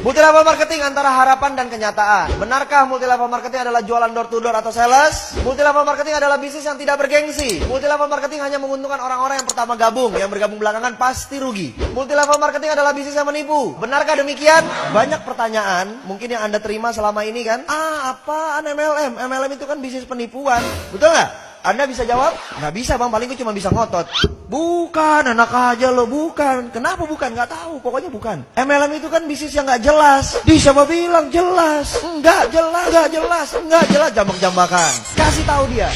Multi level marketing antara harapan dan kenyataan. Benarkah multi level marketing adalah jualan door to door atau sales? Multi level marketing adalah bisnis yang tidak bergengsi. Multi level marketing hanya menguntungkan orang-orang yang pertama gabung. Yang bergabung belakangan pasti rugi. Multi level marketing adalah bisnis yang menipu. Benarkah demikian? Banyak pertanyaan mungkin yang Anda terima selama ini kan. Apaan MLM? MLM itu kan bisnis penipuan. Betul nggak? Anda bisa jawab? Nggak bisa bang, paling gue cuma bisa ngotot. Bukan, anak aja lo, bukan. Kenapa bukan? Nggak tahu, pokoknya bukan. MLM itu kan bisnis yang nggak jelas. Siapa bilang jelas? Nggak jelas, jambak-jambakan. Kasih tahu dia.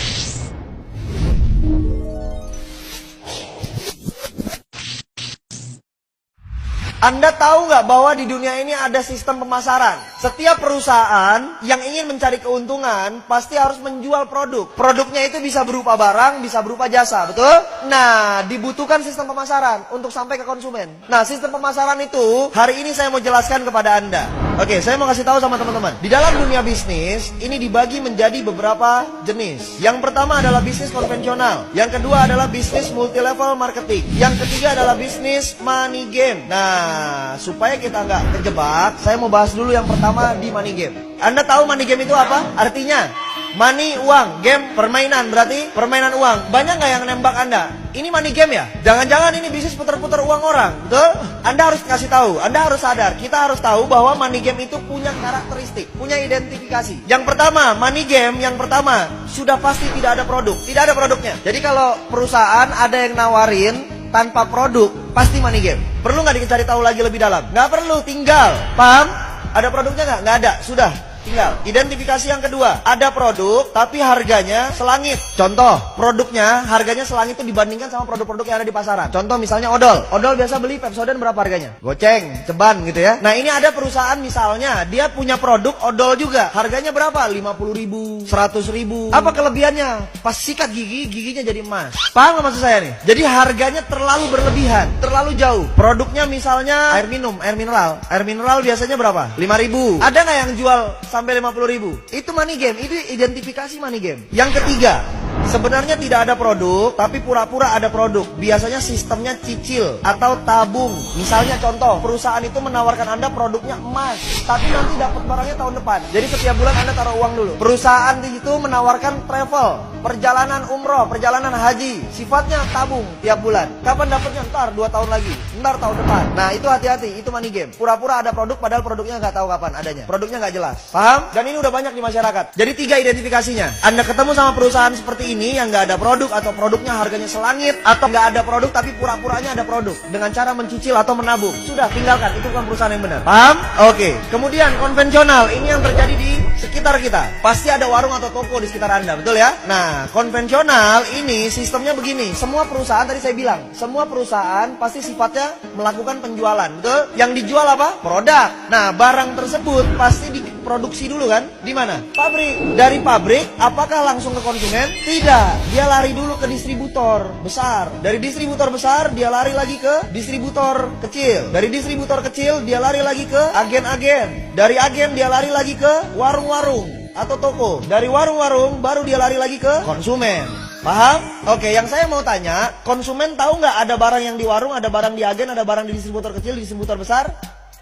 Anda tahu nggak bahwa di dunia ini ada sistem pemasaran? Setiap perusahaan yang ingin mencari keuntungan pasti harus menjual produk. Produknya itu bisa berupa barang, bisa berupa jasa, betul? Nah, dibutuhkan sistem pemasaran untuk sampai ke konsumen. Nah, sistem pemasaran itu hari ini saya mau jelaskan kepada Anda. Oke, saya mau kasih tahu sama teman-teman. Di dalam dunia bisnis, ini dibagi menjadi beberapa jenis. Yang pertama adalah bisnis konvensional. Yang kedua adalah bisnis multi level marketing. Yang ketiga adalah bisnis money game. Nah, supaya kita nggak terjebak, saya mau bahas dulu yang pertama di money game. Anda tahu money game itu apa? Artinya, money, uang, game, permainan, berarti permainan uang. Banyak nggak yang nembak Anda? Ini money game ya? Jangan-jangan ini bisnis putar-putar uang orang, betul? Anda harus kasih tahu, Anda harus sadar. Kita harus tahu bahwa money game itu punya karakteristik, punya identifikasi. Yang pertama, money game yang pertama, sudah pasti tidak ada produk. Tidak ada produknya. Jadi kalau perusahaan ada yang nawarin tanpa produk, pasti money game. Perlu nggak dicari tahu lagi lebih dalam? Nggak perlu, tinggal. Paham? Ada produknya nggak? Nggak ada, sudah. Tinggal. Identifikasi yang kedua, ada produk tapi harganya selangit. Contoh, produknya harganya selangit itu dibandingkan sama produk-produk yang ada di pasaran. Contoh misalnya odol. Odol biasa beli Pepsodent berapa harganya? Goceng, ceban gitu ya. Nah, ini ada perusahaan misalnya, dia punya produk odol juga. Harganya berapa? 50.000, 100.000. Apa kelebihannya? Pas sikat gigi, giginya jadi emas. Paham nggak maksud saya nih? Jadi harganya terlalu berlebihan, terlalu jauh. Produknya misalnya air minum, air mineral. Air mineral biasanya berapa? 5.000. Ada nggak yang jual sampai 50.000? Itu money game, itu identifikasi money game. Yang ketiga, sebenarnya tidak ada produk, tapi pura-pura ada produk. Biasanya sistemnya cicil atau tabung. Misalnya contoh, perusahaan itu menawarkan Anda produknya emas, tapi nanti dapat barangnya tahun depan. Jadi setiap bulan Anda taruh uang dulu. Perusahaan itu menawarkan travel, perjalanan umroh, perjalanan haji. Sifatnya tabung tiap bulan. Kapan dapatnya? Ntar 2 tahun lagi, ntar tahun depan. Nah, itu hati-hati, itu money game. Pura-pura ada produk, padahal produknya nggak tahu kapan adanya. Produknya nggak jelas. Paham? Dan ini udah banyak di masyarakat. Jadi 3 identifikasinya. Anda ketemu sama perusahaan seperti ini yang nggak ada produk atau produknya harganya selangit, atau nggak ada produk tapi pura-puranya ada produk dengan cara mencicil atau menabung. Sudah, tinggalkan. Itu bukan perusahaan yang benar. Paham? Oke. Kemudian konvensional, ini yang terjadi di sekitar kita. Pasti ada warung atau toko di sekitar Anda, betul ya? Nah, konvensional ini sistemnya begini. Semua perusahaan tadi saya bilang, semua perusahaan pasti sifatnya melakukan penjualan, betul? Yang dijual apa? Produk. Nah, barang tersebut pasti diproduksi dulu kan? Di mana? Pabrik. Dari pabrik, apakah langsung ke konsumen? Tidak. Dia lari dulu ke distributor besar. Dari distributor besar, dia lari lagi ke distributor kecil. Dari distributor kecil, dia lari lagi ke agen-agen. Dari agen, dia lari lagi ke warung-warung atau toko. Dari warung-warung, baru dia lari lagi ke konsumen. Paham? Oke, yang saya mau tanya, konsumen tahu nggak ada barang yang di warung, ada barang di agen, ada barang di distributor kecil, di distributor besar?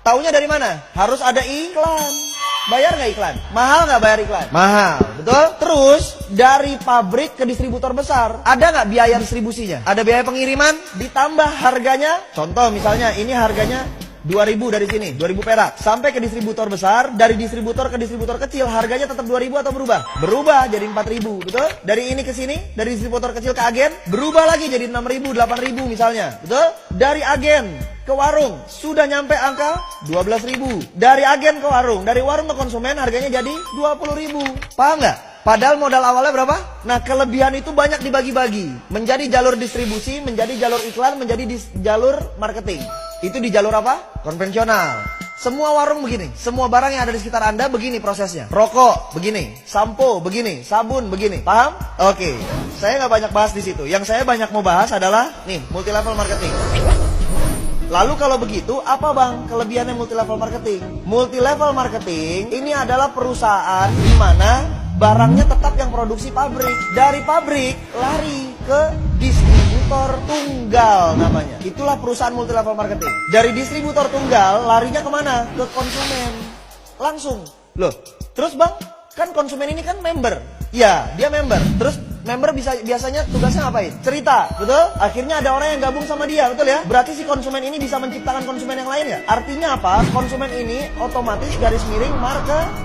Taunya dari mana? Harus ada iklan. Bayar nggak iklan? Mahal nggak bayar iklan? Mahal, betul? Terus, dari pabrik ke distributor besar, ada nggak biaya distribusinya? Ada biaya pengiriman? Ditambah harganya? Contoh misalnya, ini harganya 2.000 dari sini, 2.000 perak. Sampai ke distributor besar, dari distributor ke distributor kecil, harganya tetap 2.000 atau berubah? Berubah jadi 4.000, betul? Dari ini ke sini, dari distributor kecil ke agen, berubah lagi jadi 6.000, 8.000 misalnya, betul? Dari agen ke warung, sudah nyampe angka 12.000. Dari agen ke warung, dari warung ke konsumen, harganya jadi 20.000. Paham nggak? Padahal modal awalnya berapa? Nah, kelebihan itu banyak dibagi-bagi. Menjadi jalur distribusi, menjadi jalur iklan, menjadi jalur marketing. Itu di jalur apa? Konvensional. Semua warung begini. Semua barang yang ada di sekitar Anda begini prosesnya. Rokok begini, sampo begini, sabun begini. Paham? Oke. Saya nggak banyak bahas di situ. Yang saya banyak mau bahas adalah nih, multi level marketing. Lalu kalau begitu, apa bang kelebihannya multi level marketing? Multi level marketing ini adalah perusahaan di mana barangnya tetap yang produksi pabrik. Dari pabrik lari ke distributor distributor tunggal namanya. Itulah perusahaan multi level marketing. Dari distributor tunggal larinya kemana? Ke konsumen. Langsung. Loh, terus bang, kan konsumen ini kan member. Ya, dia member. Terus member biasanya tugasnya ngapain? Cerita, betul? Akhirnya ada orang yang gabung sama dia, betul ya? Berarti si konsumen ini bisa menciptakan konsumen yang lain ya? Artinya apa? Konsumen ini otomatis garis miring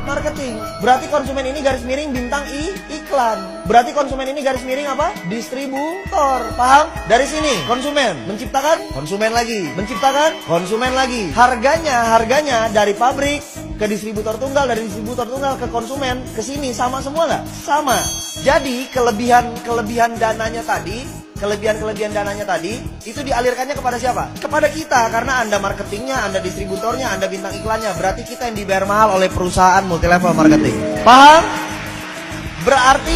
marketing. Berarti konsumen ini garis miring bintang iklan. Berarti konsumen ini garis miring apa? Distributor. Paham? Dari sini konsumen menciptakan konsumen lagi, menciptakan konsumen lagi. Harganya dari pabrik ke distributor tunggal, dari distributor tunggal ke konsumen, ke sini sama semua nggak? Sama. Jadi kelebihan dananya tadi, kelebihan dananya tadi itu dialirkannya kepada siapa? Kepada kita, karena Anda marketingnya, Anda distributornya, Anda bintang iklannya. Berarti kita yang dibayar mahal oleh perusahaan multi level marketing. Paham? Berarti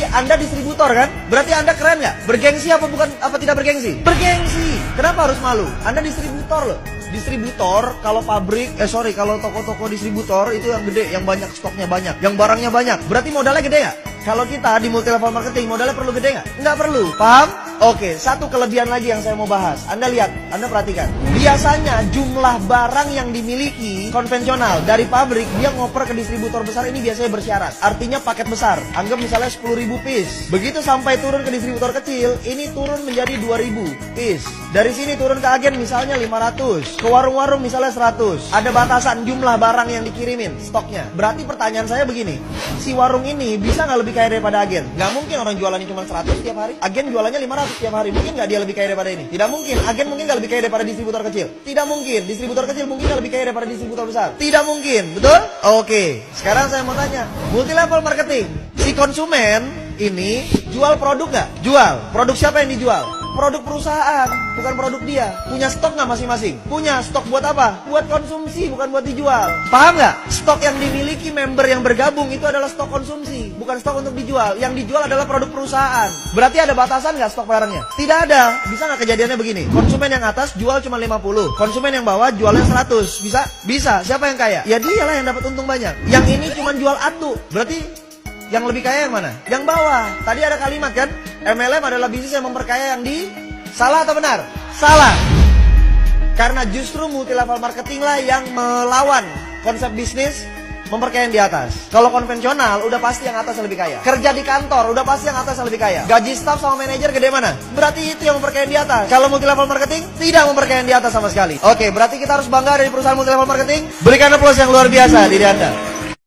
Anda distributor kan? Berarti Anda keren nggak? Bergengsi apa tidak bergengsi? Bergengsi. Kenapa harus malu? Anda distributor loh. Distributor, kalau kalau toko-toko distributor itu yang gede, yang banyak stoknya banyak, yang barangnya banyak. Berarti modalnya gede nggak? Kalau kita di multi level marketing, modalnya perlu gede nggak? Nggak perlu. Paham? Oke, satu kelebihan lagi yang saya mau bahas. Anda lihat, Anda perhatikan. Biasanya jumlah barang yang dimiliki konvensional dari pabrik, dia ngoper ke distributor besar ini biasanya bersyarat. Artinya paket besar. Anggap misalnya 10.000 piece. Begitu sampai turun ke distributor kecil, ini turun menjadi 2.000 piece. Dari sini turun ke agen misalnya 500. Ke warung-warung misalnya 100. Ada batasan jumlah barang yang dikirimin, stoknya. Berarti pertanyaan saya begini, si warung ini bisa nggak lebih kaya daripada agen? Nggak mungkin, orang jualannya cuma 100 tiap hari. Agen jualannya 500 tiap hari. Mungkin nggak dia lebih kaya daripada ini? Tidak mungkin. Agen mungkin nggak lebih kaya daripada distributor kecil? Tidak mungkin. Distributor kecil mungkin nggak lebih kaya daripada distributor besar? Tidak mungkin. Betul? Oke. Sekarang saya mau tanya, multi level marketing, si konsumen ini jual produk nggak? Jual. Produk siapa yang dijual? Produk perusahaan, bukan produk dia. Punya stok nggak masing-masing? Punya. Stok buat apa? Buat konsumsi, bukan buat dijual. Paham nggak? Stok yang dimiliki member yang bergabung itu adalah stok konsumsi, bukan stok untuk dijual. Yang dijual adalah produk perusahaan. Berarti ada batasan nggak stok barangnya? Tidak ada. Bisa nggak kejadiannya begini? Konsumen yang atas jual cuma 50, konsumen yang bawah jualnya 100. Bisa? Bisa. Siapa yang kaya? Ya dialah yang dapat untung banyak. Yang ini cuma jual atu. Berarti yang lebih kaya yang mana? Yang bawah. Tadi ada kalimat kan? MLM adalah bisnis yang memperkaya yang di... Salah atau benar? Salah. Karena justru multi level marketing lah yang melawan konsep bisnis memperkaya yang di atas. Kalau konvensional, udah pasti yang atas lebih kaya. Kerja di kantor, udah pasti yang atas lebih kaya. Gaji staff sama manajer gede mana? Berarti itu yang memperkaya yang di atas. Kalau multi level marketing, tidak memperkaya yang di atas sama sekali. Oke, berarti kita harus bangga dari perusahaan multi level marketing. Berikan aplaus yang luar biasa diri Anda.